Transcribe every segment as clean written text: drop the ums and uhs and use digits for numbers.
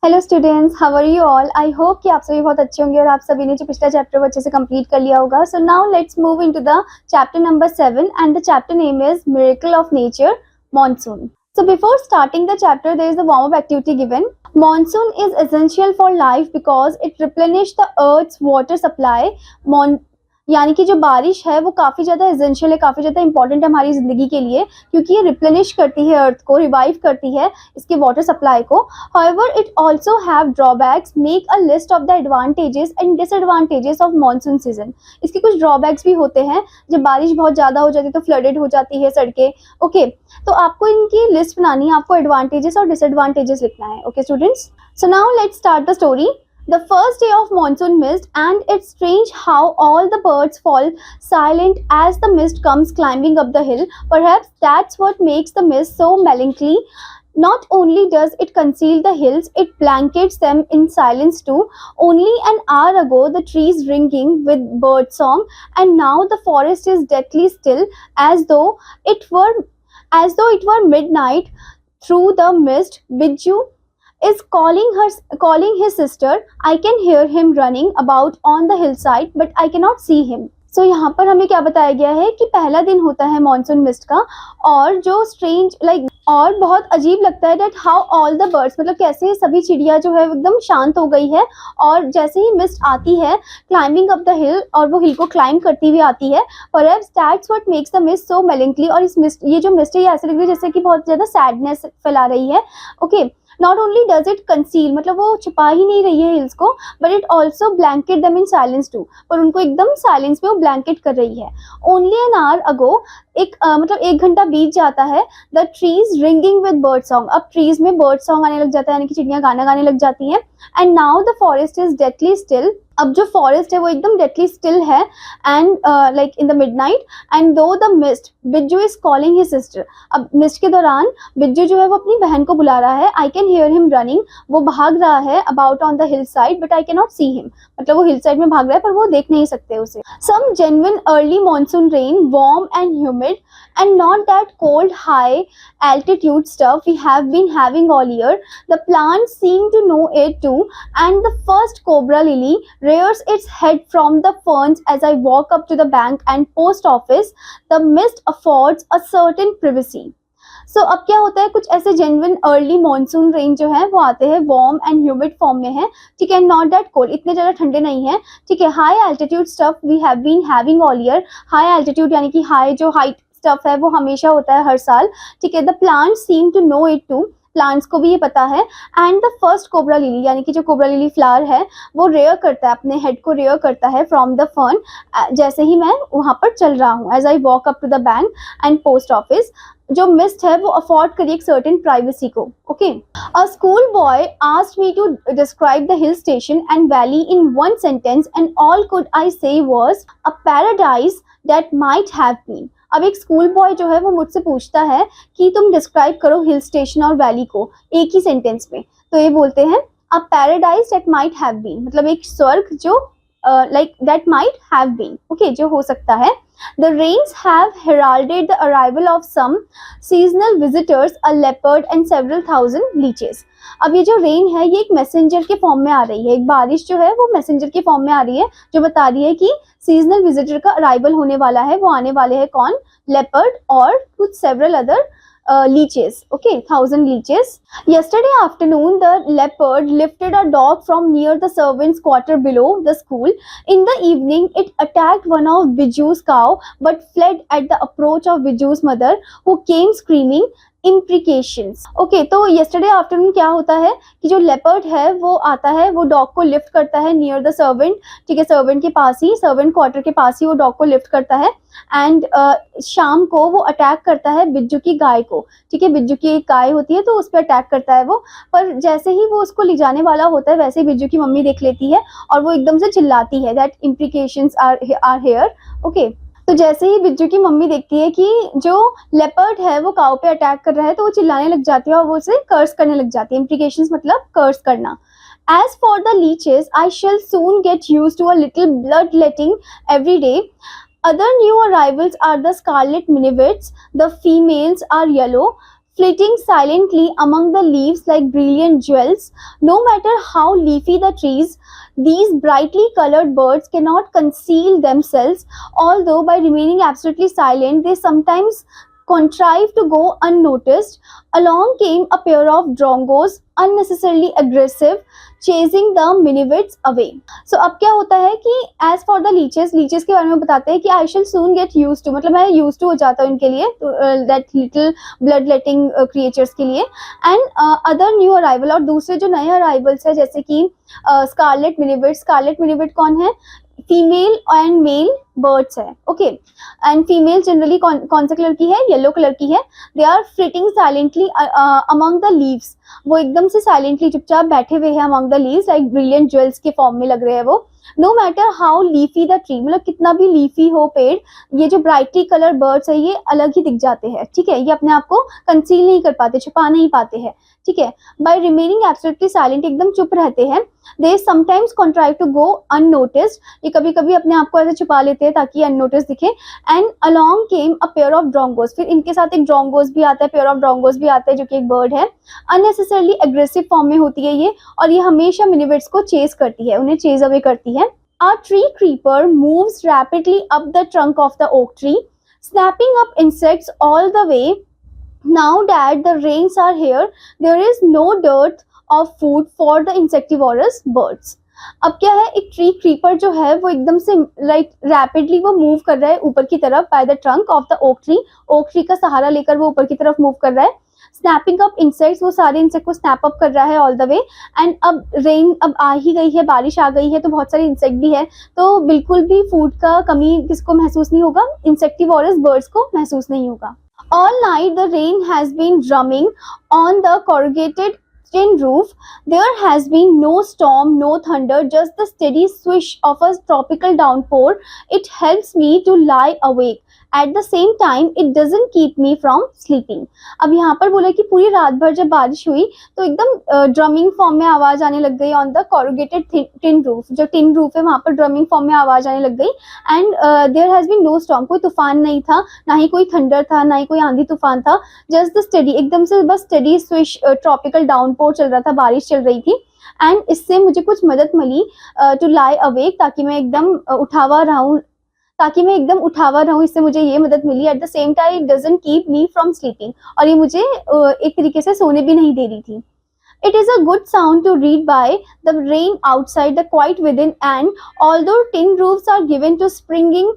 Hello students, how are you all. I hope कि आप सभी बहुत अच्छे होंगे और आप सभी ने जो पिछला चैप्टर अच्छे से कंप्लीट कर लिया होगा। So now let's move into the chapter number 7 and the chapter name is miracle of nature, monsoon. So before starting the chapter, there is a warm-up activity given. Monsoon is essential for life because it replenishes the earth's water supply. यानी कि जो बारिश है वो काफ़ी ज़्यादा essential है, काफ़ी ज़्यादा इंपॉर्टेंट है हमारी ज़िंदगी के लिए, क्योंकि ये रिप्लेनिश करती है अर्थ को, रिवाइव करती है इसके वाटर सप्लाई को. However, it also have drawbacks. Make a list of the advantages and disadvantages of monsoon season. इसके कुछ ड्रॉबैक्स भी होते हैं. जब बारिश बहुत ज़्यादा हो जाती है तो फ्लडेड हो जाती है सड़कें. ओके, तो आपको इनकी लिस्ट बनानी है, आपको एडवांटेजेस और डिसएडवांटेजेस लिखना है. Okay students, so now let's start the story. The first day of monsoon mist, and it's strange how all the birds fall silent as the mist comes climbing up the hill. Perhaps that's what makes the mist so melancholy. Not only does it conceal the hills, it blankets them in silence too. Only an hour ago the trees ringing with bird song, and now the forest is deathly still, as though it were midnight. Through the mist, Biju is calling his sister. I can hear him running about on the hillside, but I cannot see him. So यहाँ पर हमें क्या बताया गया है कि पहला दिन होता है मॉनसून मिस्ट का, और जो स्ट्रेंज और बहुत अजीब लगता है that how all the birds, मतलब कैसे सभी चिड़िया जो है एकदम शांत हो गई है, और जैसे ही मिस्ट आती है क्लाइंबिंग अप द हिल, और वो हिल को क्लाइंब करती हुई आती है. Perhaps that's what makes the mist so melancholy. और इस मिस्ट, ये जो मिस्ट है ये ऐसे लग रही है जैसे कि बहुत ज़्यादा सैडनेस फैला रही है. Okay, not only does it conceal, मतलब वो छुपा ही नहीं रही है हिल्स को, बट इट ऑल्सो ब्लैंकेट दम इन साइलेंस टू, पर उनको एकदम साइलेंस में वो ब्लैंकेट कर रही है. ओनली एन आवर अगो, मतलब 1 घंटा बीत जाता है. The trees ringing with bird song, अब ट्रीज में बर्ड सॉन्ग आने लग जाता है, यानी कि चिड़ियाँ गाना गाने लग जाती हैं. And now the forest is deathly still, अब जो फॉरेस्ट है वो एकदम डेथली स्टिल है. And like in the midnight, and दो द मिस्ट, बिज्जू इज कॉलिंग हिज सिस्टर. अब मिस्ट के दौरान बिज्जू जो है वो अपनी बहन को बुला रहा है. I can hear him running, वो भाग रहा है about on the hill side, but I can not see him, मतलब वो हिल साइड में भाग रहा है पर वो देख नहीं सकते उसे. Some genuine early monsoon rain, warm and humid, and not that cold high altitude stuff we have been having all year. The plants seem to know it too, and the first cobra lily rears its head from the ferns as I walk up to the bank and post office. The mist affords a certain privacy. So अब क्या होता है, कुछ ऐसे genuine early monsoon rain जो है वो आते हैं, वार्म एंड ह्यूमिड फॉर्म में है. ठीक है, नॉट दैट कोल्ड, इतने ज़्यादा ठंडे नहीं है. ठीक है, high altitude stuff we have been having all year. High altitude यानी कि हाई जो हाइट स्टफ है वो हमेशा होता है हर साल. ठीक है, the plants seem to know it too, plants को भी ये पता है. And the first cobra lily, यानी कि जो कोबरा लिली फ्लावर है वो रेयर करता है, अपने हेड को रेयर करता है फ्रॉम द फर्न, जैसे ही मैं वहाँ पर चल रहा हूँ. As I walk up to the bank and post office, जो मिस्ट है वो अफोर्ड करिए एक सर्टेन प्राइवेसी को. Okay, a school boy asked me to describe the hill station and valley in one sentence, and all could I say was a paradise that might have been. अब एक school boy जो है वो मुझसे पूछता है कि तुम डिस्क्राइब करो हिल स्टेशन और वैली को एक ही सेंटेंस में. तो ये बोलते हैं a paradise that might have been, मतलब एक स्वर्ग जो like that might have been. Okay, जो हो सकता है. The rains have heralded the arrival of some seasonal visitors, a leopard and several thousand leeches. अब ये जो रेन है ये एक मैसेंजर के फॉर्म में आ रही है, एक बारिश जो है वो मैसेंजर के फॉर्म में आ रही है, जो बता रही है कि सीजनल विजिटर का अराइवल होने वाला है. वो आने वाले हैं कौन, लेपर्ड और कुछ several other leeches. Okay, 1000 leeches. Yesterday afternoon, the leopard lifted a dog from near the servants' quarter below the school. In the evening, it attacked one of Biju's cow, but fled at the approach of Biju's mother, who came screaming imprecations. Okay, तो yesterday afternoon क्या होता है कि जो leopard है वो आता है, वो डॉग को लिफ्ट करता है नियर द सर्वेंट. ठीक है, सर्वेंट के पास ही, सर्वेंट क्वार्टर के पास ही वो डॉग को लिफ्ट करता है. एंड शाम को वो अटैक करता है बिज्जू की गाय को. ठीक है, बिज्जू की एक गाय होती है तो उस पर अटैक करता है वो. पर जैसे ही वो उसको ले जाने वाला होता है वैसे ही बिज्जू की मम्मी देख लेती है और वो एकदम से चिल्लाती है that implications are here. Okay, तो जैसे ही बिज्जू की मम्मी देखती है कि जो लेपर्ड है वो काऊ पे अटैक कर रहा है तो वो चिल्लाने लग जाती है और वो उसे कर्स करने लग जाती है. इम्प्लीकेशंस मतलब कर्स करना. As for the leeches, I shall soon get used to a little bloodletting every day. Other new arrivals are the scarlet miniverts. The females are yellow. flitting silently among the leaves like brilliant jewels. No matter how leafy the trees, these brightly colored birds cannot conceal themselves, although by remaining absolutely silent, they sometimes contrive to go unnoticed. Along came a pair of drongos, unnecessarily aggressive, chasing the minivids away. So अब क्या होता है कि as for the leeches के बारे में बताते हैं कि I shall soon get used to, मतलब मैं used to हो जाता हूँ इनके लिए, that little bloodletting creatures के लिए, and other new arrival, और दूसरे जो नए arrivals है जैसे कि स्कारलेट मिनिविड कौन है, फीमेल एंड मेल बर्ड्स है, ओके, एंड फीमेल जनरली कौन से कलर की है, येलो कलर की है. They are flitting silently among the leaves, वो एकदम से साइलेंटली चुपचाप बैठे हुए हैं among the leaves, like brilliant jewels के फॉर्म में लग रहे हैं वो. No matter how leafy the tree, मतलब कितना भी लीफी हो पेड़, ये जो ब्राइटली कलर बर्ड्स है ये अलग ही दिख जाते हैं, ठीक है, ये अपने आप को कंसील नहीं कर पाते, छुपा नहीं पाते हैं, ठीक है. बाय रिमेनिंग एब्सोल्युटली साइलेंट, एकदम चुप रहते हैं. They sometimes contrive to go unnoticed, ये कभी कभी अपने आप को ऐसे छुपा लेते हैं ताकि अननोटिस दिखे. And along came a pair of ड्रोंगोस, फिर इनके साथ एक ड्रोंगोस भी आता है, पेयर ऑफ ड्रोंगोस भी आता है जो कि एक बर्ड है. अननेसेसरली एग्रेसिव फॉर्म में होती है ये, और ये हमेशा मिनिविड्स को चेज करती है, उन्हें चेज अवे करती है. A tree creeper moves rapidly up the trunk of the oak tree, snapping up insects all the way. Now that the rains are here, there is no dearth of food for the insectivorous birds. अब क्या है, एक tree creeper जो है वो एकदम से like rapidly वो मूव कर रहा है ऊपर की तरफ, by the trunk of the oak tree का सहारा लेकर वो ऊपर की तरफ मूव कर रहा है. स्नैपिंग अप इंसेक्ट्स, वो सारे इंसेक्ट को स्नैप अप कर रहा है ऑल द वे. एंड अब रेन अब आ ही गई है, बारिश आ गई है, तो बहुत सारे इंसेक्ट भी है, तो बिल्कुल भी फूड का कमी किसको महसूस नहीं होगा, इंसेक्टिवोरस बर्ड्स को महसूस नहीं होगा. All night the rain has been drumming on the corrugated tin roof. There has been no storm, no thunder, just the steady swish of a tropical downpour. It helps me to lie awake. At the same time, it doesn't keep me from sleeping. अब यहाँ पर बोला कि पूरी रात भर जब बारिश हुई तो एकदम ड्रमिंग फॉर्म में आवाज आने लग गई on the corrugated tin roof, जो टिन रूफ है वहां पर ड्रमिंग फॉर्म में आवाज आने लग गई. And there has been no storm, कोई तूफान नहीं था, ना ही कोई थंडर था, ना ही कोई आंधी तूफान था. जस्ट द स्टडी, एकदम से बस स्टडी स्विश ट्रॉपिकल डाउनपोर चल रहा था, बारिश चल रही थी. एंड इससे मुझे कुछ मदद मिली टू लाई अवेक, ताकि मैं एकदम उठावा रहूं, इससे मुझे ये मदद मिली. At the same time it doesn't keep me from sleeping, और ये मुझे एक तरीके से सोने भी नहीं दे रही थी. It is a good sound to read by the rain outside, the quiet within, and although tin roofs are given to springing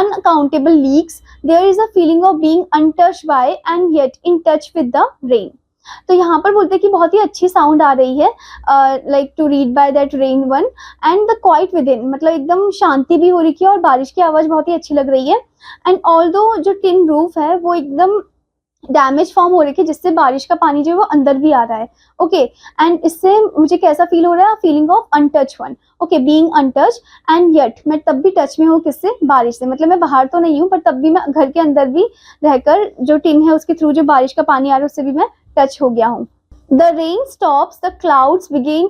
unaccountable leaks, there is a feeling of being untouched by and yet in touch with the rain. तो यहाँ पर बोलते हैं कि बहुत ही अच्छी sound आ रही है, like to read by that rain one, and the quiet within, मतलब एकदम शांति भी हो रही है और बारिश की आवाज बहुत ही अच्छी लग रही है. एंड ऑल्दो जो टिन रूफ है वो एकदम डैमेज फॉर्म हो रही है, जिससे बारिश का पानी जो है वो अंदर भी आ रहा है, ओके. एंड इससे मुझे कैसा फील हो रहा है, feeling of untouch one, okay, being untouch. And yet, मैं तब भी टच में हूँ किससे, बारिश से, मतलब मैं बाहर तो नहीं हूँ पर तब भी मैं घर के अंदर भी रहकर जो टिन है उसके थ्रू जो बारिश का पानी आ रहा है उससे भी मैं टच हो गया हूँ. The rain stops, the clouds begin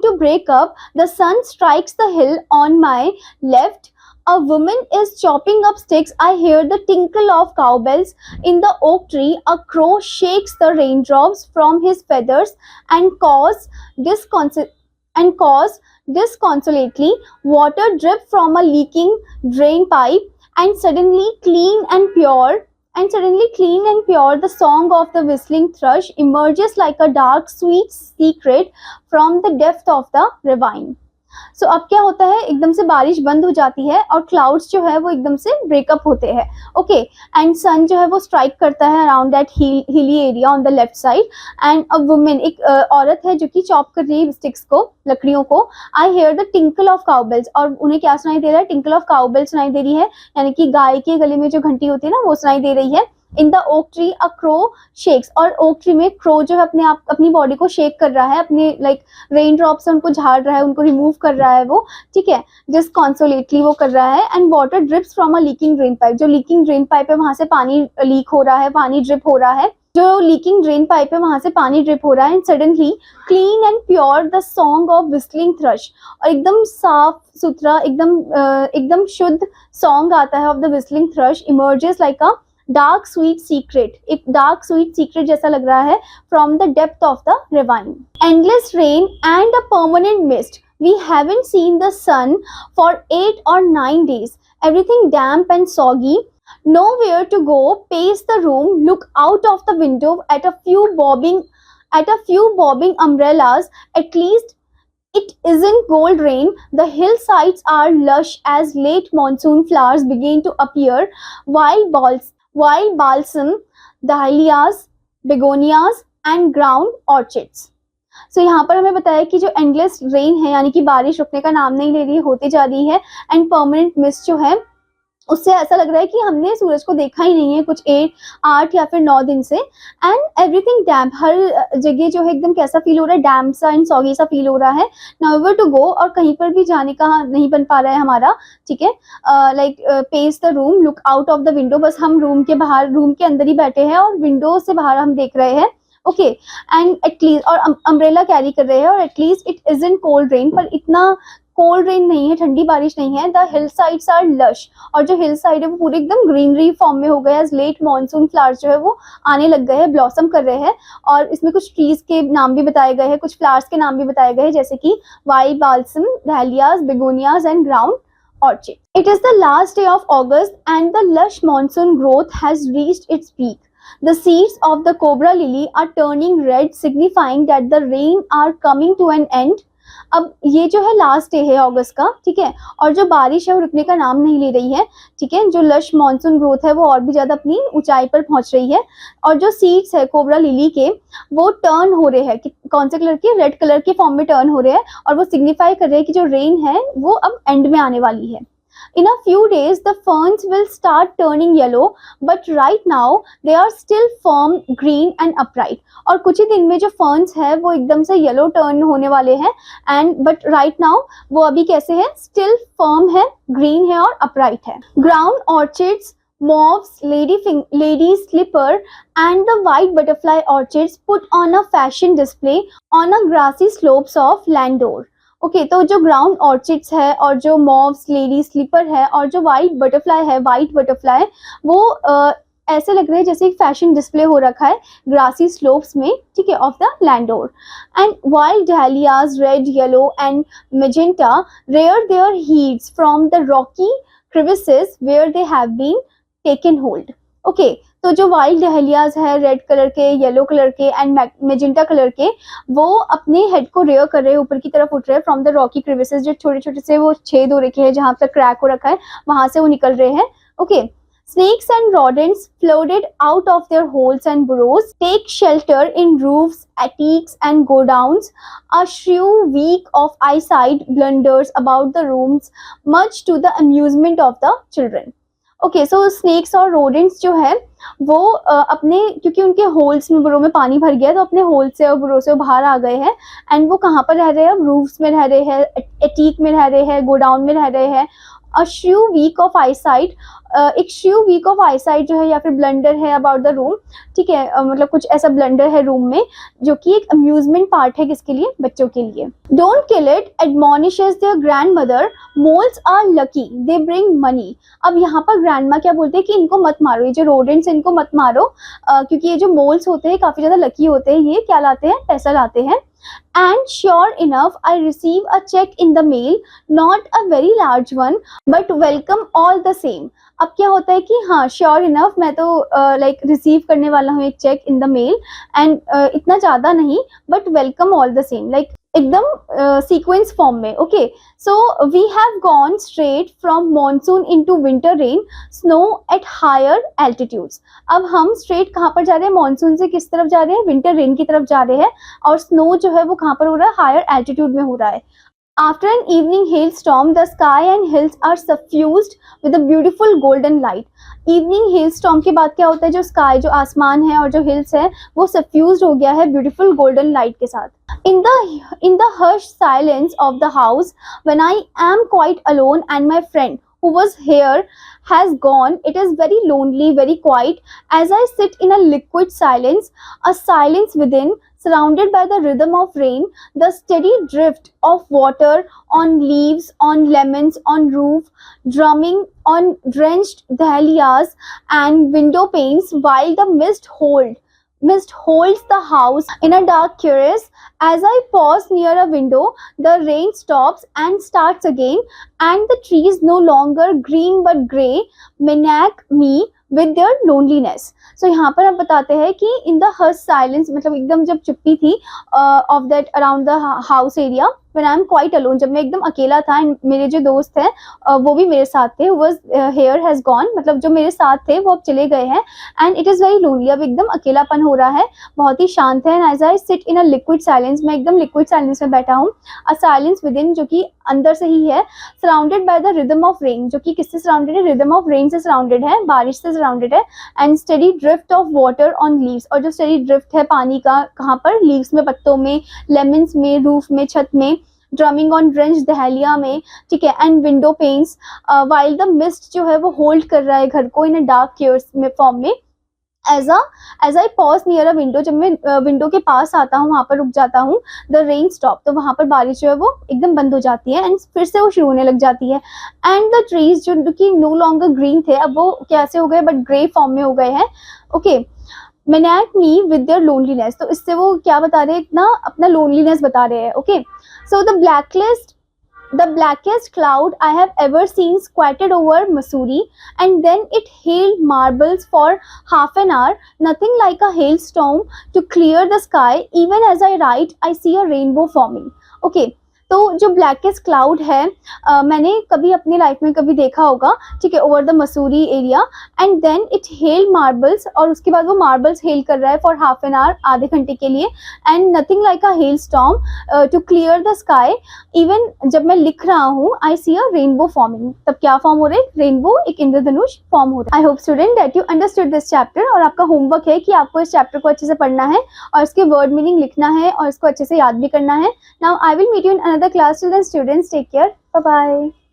to break up, the sun strikes the hill on my left. A woman is chopping up sticks. I hear the tinkle of cowbells in the oak tree. A crow shakes the raindrops from his feathers and cause disconsolately. Water drip from a leaking drain pipe, and suddenly clean and pure, the song of the whistling thrush emerges like a dark, sweet secret from the depth of the ravine. So अब क्या होता है, एकदम से बारिश बंद हो जाती है और क्लाउड्स जो है वो एकदम से ब्रेकअप होते हैं, ओके. एंड सन जो है वो स्ट्राइक करता है around that hilly area on the left side. And a women, एक औरत है जो कि चॉप कर रही है स्टिक्स को, लकड़ियों को. आई हेयर द टिंकल ऑफ काउबेल्स, और उन्हें क्या सुनाई दे रहा है, टिंकल ऑफ काउबेल्स सुनाई दे रही है, यानी कि गाय के गले में जो घंटी होती है ना वो सुनाई दे रही है. In the oak tree a crow shakes, और ओक ट्री में क्रो जो है अपनी बॉडी को शेक कर रहा है, अपने लाइक रेन ड्रॉप से उनको झाड़ रहा है, उनको रिमूव कर रहा है वो, ठीक है, डिस्कॉन्सोलेटली वो कर रहा है. And water drips from a leaking drain pipe, जो लीकिंग ड्रेन पाइप है वहां से पानी लीक हो रहा है, पानी ड्रिप हो रहा है, जो लीकिंग ड्रेन पाइप है वहां से पानी ड्रिप हो रहा है. And suddenly clean and pure the song of whistling thrust, और एकदम साफ सुथरा, एकदम शुद्ध सॉन्ग आता है of the whistling thrust, emerges like a dark sweet secret, एक डार्क स्वीट सीक्रेट जैसा लग रहा है from the depth of the rewind. Endless rain and a permanent mist. We haven't seen the sun for 8 or 9 days. Everything damp and soggy. Nowhere to go. Pace the room. Look out of the window at a few bobbing umbrellas. At least it isn't gold rain. The hillsides are lush as late monsoon flowers begin to appear. Wild balsam, dahlias, begonias, and ground orchids. सो यहाँ पर हमें बताया कि जो endless rain है यानी कि बारिश रुकने का नाम नहीं ले रही है, होती जा रही है. एंड परमानेंट मिस्ट जो है उससे ऐसा लग रहा है कि हमने सूरज को देखा ही नहीं है कुछ 8 या फिर 9 दिन से. एंड एवरीथिंग डैम्प, हर जगह जो है एकदम कैसा फील हो रहा है, डैम्प सा एंड सॉगी सा फील हो रहा है. नोवेयर टू गो, और कहीं पर भी जाने का नहीं बन पा रहा है हमारा. ठीक है, like pace the room, look out of the window, बस हम रूम के बाहर, रूम के अंदर ही बैठे हैं और विंडो से बाहर हम देख रहे हैं. ओके, एंड एटलीस्ट, और अम्ब्रेला कैरी कर रहे हैं, और at least it isn't cold rain, पर इतना कोल्ड रेन नहीं है, ठंडी बारिश नहीं है. The hill sides are lush, और जो हिल साइड है वो पूरे एकदम ग्रीनरी फॉर्म में हो गया है. लेट मॉनसून फ्लावर्स जो है वो आने लग गए हैं, ब्लॉसम कर रहे हैं. और इसमें कुछ ट्रीज के नाम भी बताए गए हैं, कुछ फ्लावर्स के नाम भी बताए गए हैं, जैसे कि wild balsam, dahlias, begonias and ground orchid. It is the last day of August and the lush monsoon growth has reached its peak. The seeds of the cobra lily are turning red, signifying that the rain are coming to an end. अब ये जो है last day है अगस्त का, ठीक है, और जो बारिश है वो रुकने का नाम नहीं ले रही है. ठीक है, जो लश मॉनसून ग्रोथ है वो और भी ज्यादा अपनी ऊंचाई पर पहुंच रही है. और जो सीड्स है कोबरा लिली के वो टर्न हो रहे हैं, कौन से कलर के, रेड कलर के फॉर्म में टर्न हो रहे हैं, और वो सिग्निफाई कर रहे हैं कि जो रेन है वो अब एंड में आने वाली है. In a few days, the ferns will start turning yellow, but right now they are still firm, green and upright. और कुछ ही दिन में जो ferns है वो एकदम से yellow turn होने वाले हैं, and but right now वो अभी कैसे हैं, still firm है, green है और upright है. Ground orchids, mauves, lady slipper and the white butterfly orchids put on a fashion display on a grassy slopes of Landor. Okay, तो जो ग्राउंड ऑर्चिड्स है और जो मॉव्स, लेडी स्लीपर है और जो वाइट बटरफ्लाई वो ऐसे लग रहे हैं जैसे एक फैशन डिस्प्ले हो रखा है ग्रासी स्लोप्स में, ठीक है, of the Landour. And wild dahlias, red, yellow and magenta rear their heads from the rocky crevices where they have been taken hold. Okay, तो जो वाइल्ड डहलियाज है रेड कलर के, येलो कलर के and magenta colour के, वो अपने head को rare कर रहे हैं, ऊपर की तरफ उठ रहे हैं फ्रॉम द रॉकी क्रिविसेस, जो छोटे छोटे से वो छेद हो रखे हैं जहां तक क्रैक हो रखा है वहां से वो निकल रहे हैं. Okay, snakes and rodents floated out of their holes and burrows, take shelter in roofs, attics and godowns. A shrew, weak of eyesight, blunders about the rooms, much to the amusement of the children. Okay, so snakes और rodents जो है वो अपने, क्योंकि उनके holes में, बुरो में पानी भर गया तो अपने होल से और बुरो से बाहर आ गए हैं. एंड वो कहाँ पर रह रहे हैं, रूफ्स में रह रहे हैं, एटीक में रह रहे हैं, गोडाउन में रह रहे हैं. अ श्रू वीक ऑफ आईसाइट, एक श्रू वीक ऑफ आईसाइट जो है या फिर ब्लंडर है अबाउट द रूम, ठीक है, मतलब कुछ ऐसा ब्लंडर है रूम में जो कि एक अम्यूजमेंट पार्ट है, किसके लिए, बच्चों के लिए. Don't kill it, admonishes their grandmother, moles are lucky, they bring money. अब यहाँ पर ग्रैंडमा क्या बोलते हैं कि इनको मत मारो, ये जो रोडेंट्स इनको मत मारो, क्योंकि ये जो मोल्स होते हैं काफी ज्यादा लकी होते हैं, ये क्या लाते हैं, पैसा लाते हैं. And sure enough, I receive a check in the mail, not a very large one, but welcome all the same. अब क्या होता है कि हाँ, श्योर इनफ, मैं तो लाइक रिसीव करने वाला हूँ एक check in the mail, and इतना ज़्यादा नहीं, but welcome all the same, like एकदम सीक्वेंस फॉर्म में. Okay, so we have gone straight from monsoon into winter rain, snow at higher altitudes. अब हम स्ट्रेट कहाँ पर जा रहे हैं, मॉनसून से किस तरफ जा रहे हैं, विंटर रेन की तरफ जा रहे हैं, और स्नो जो है वो कहाँ पर हो रहा है, हायर एल्टीट्यूड में हो रहा है. After an evening hailstorm, the sky and hills are suffused with a beautiful golden light. Evening hailstorm के बाद क्या होता है, जो sky, जो आसमान है और जो hills है वो suffused हो गया है beautiful golden light के साथ. In the hushed silence of the house, when I am quite alone and my friend who was here has gone, it is very lonely, very quiet, as I sit in a liquid silence, a silence within, surrounded by the rhythm of rain, the steady drift of water on leaves, on lemons, on roof, drumming on drenched dahlias and window panes, while the mist holds the house in a dark curious. As I pause near a window, the rain stops and starts again, and the trees no longer green but grey menace me with their loneliness. So यहाँ पर आप बताते हैं कि in the hush silence, मतलब एकदम जब चुप्पी थी of that around the house area, when I am quite alone, जब मैं एकदम अकेला था and मेरे जो दोस्त हैं वो भी मेरे साथ थे, was here has gone, मतलब जो मेरे साथ थे वो अब चले गए हैं, and it is very lonely, अब एकदम अकेलापन हो रहा है, बहुत ही शांत है, and as I sit in a liquid silence, मैं एकदम liquid silence में बैठा हूँ, a silence within, जो कि अंदर से ही है, surrounded by the rhythm of rain, जो कि किससे surrounded है, rhythm of rain से surrounded है, बारिश से surrounded है, and steady drift of water on leaves, और जो steady drift है पानी का कहाँ पर, leaves में, पत्तों में, lemons में, roof में, छत में, ड्रमिंग ऑन ड्रेंच्ड दहलिया में, ठीक है, and window panes, while the mist जो है वो होल्ड कर रहा है घर को इन अ डार्क क्यूर्स में फॉर्म में, as I pause near a window, जब मैं विंडो के पास आता हूँ, वहाँ पर रुक जाता हूँ, द रेन स्टॉप, तो वहाँ पर बारिश जो है वो एकदम बंद हो जाती है, एंड फिर से वो शुरू होने लग जाती है, एंड द ट्रीज जो कि नो लॉन्गर ग्रीन थे, अब वो कैसे हो गए, बट ग्रे फॉर्म में हो गए हैं, ओके, मेनाक मी विद देयर लोनलीनेस, तो इससे वो क्या बता रहे हैं, इतना अपना लोनलीनेस बता रहे हैं, okay, so the blackest cloud I have ever seen squatted over Missouri, and then it hailed marbles for half an hour, nothing like a hailstorm to clear the sky. Even as I write, I see a rainbow forming. Okay, तो जो blackest cloud है मैंने कभी अपनी life में कभी देखा होगा, ठीक है, over the Mussoorie area, and then it hail marbles, और उसके बाद वो मार्बल्स हेल कर रहा है फॉर हाफ एन आवर, आधे घंटे के लिए, and nothing like a hail storm to clear the sky, even जब मैं लिख रहा हूँ आई सी अ रेनबो फॉर्मिंग, तब क्या फॉर्म हो रहा है, रेनबो, एक इंद्रधनुष फॉर्म हो रहा है। I hope student that you understood this chapter, और आपका होमवर्क है कि आपको इस चैप्टर को अच्छे से पढ़ना है और इसके वर्ड मीनिंग लिखना है और इसको अच्छे से याद भी करना है। Now I will meet you in another class. Till then, students, take care. Bye bye.